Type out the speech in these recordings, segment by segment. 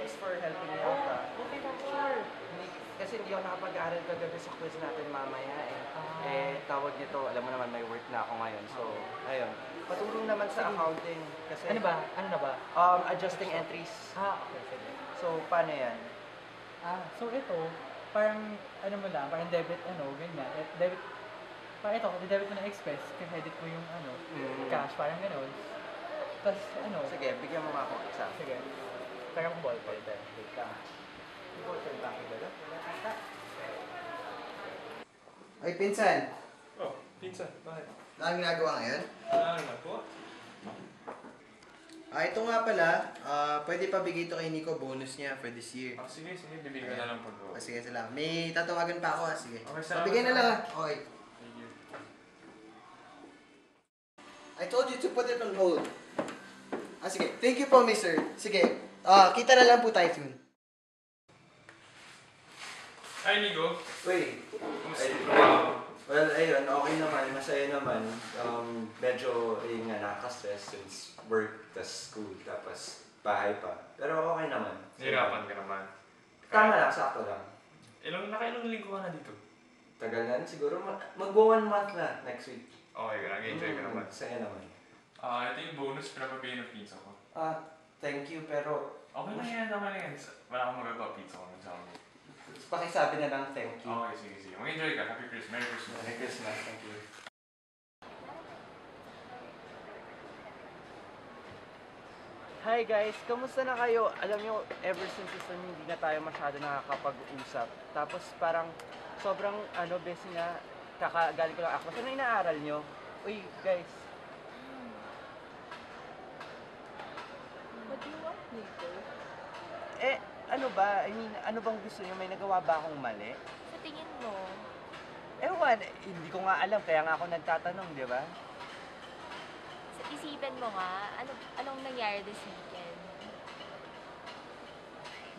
thanks for helping me out, ah. Okay lang, sure. Kasi hindi ako nakapag-aaral kagabi sa quiz natin mamaya eh. Tawag nito, alam mo naman may work na ako ngayon. So, ayun. Patulong naman sa accounting. Kasi, Ano ba? Ano na ba? adjusting entries. Okay, sige. So, paano yan? So ito, parang, ano mo lang, parang debit, ganyan. Debit, parang ito, debit mo na express, credit mo yung, cash, parang gano'n. Tapos, Sige, bigyan mo nga ako isa. sige. Parang ballpen. Wait lang. Ballpen ba? Ay, pinsan. Oh, pinsan, bakit? Ano ginagawa ngayon? Ano na po? Ito nga pala, pwede pa bigay ito kay Nico bonus niya for this year. Sige, bibigyan na lang po ko. Sige, salamat. May tatawagan pa ako sige. Okay, salamat. Bigay na lang Okay. Thank you. I told you to put it on hold. Sige. Thank you po, mister. Sige. Kita na lang po tayo soon. Hi, Nico. Uy, Kumusta? well, ayun, okay naman, masaya naman. Medyo, ayun nga, nakaka-stress since work, tas school, tapos bahay pa. Pero okay naman. Nahirapan ka naman. Tama lang, sakto lang. Nakailang linggo ka na dito? Tagal na, siguro mag-1 month na next week. Okay ka, nag-enjoy ka naman. Saya naman. Ito yung bonus pinapabigay ng pizza ko. Thank you, pero Okay na yan, okay na yan. Wala akong magagawa, pizza ko sa amin. pakisabi na lang thank you. Okay, sige. Mag-enjoy ka. Happy Christmas. Merry Christmas. Merry Christmas, thank you. Hi guys, kamusta na kayo? Alam nyo, ever since season hindi na tayo masyado nakakapag-usap. Tapos parang sobrang busy nga. Kakagaling ko lang ako. Ano inaaral nyo? Uy guys, What do you want, Nico? ano ba? I mean, ano bang gusto nyo? May nagawa ba akong mali? Sa tingin mo, Ewan, hindi ko nga alam. Kaya nga ako nagtatanong, di ba? isipin mo nga, anong nangyari this weekend?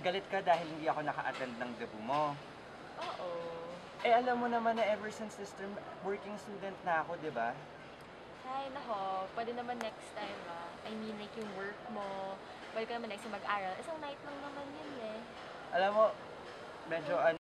Galit ka dahil hindi ako naka-attend ng debut mo. Oo. Alam mo naman na ever since this term, working student na ako, di ba? Ay, nako, pwede naman next time I mean, like yung work mo, pwede ka naman next time mag-aral. Isang night lang naman yun eh. Alam mo, medyo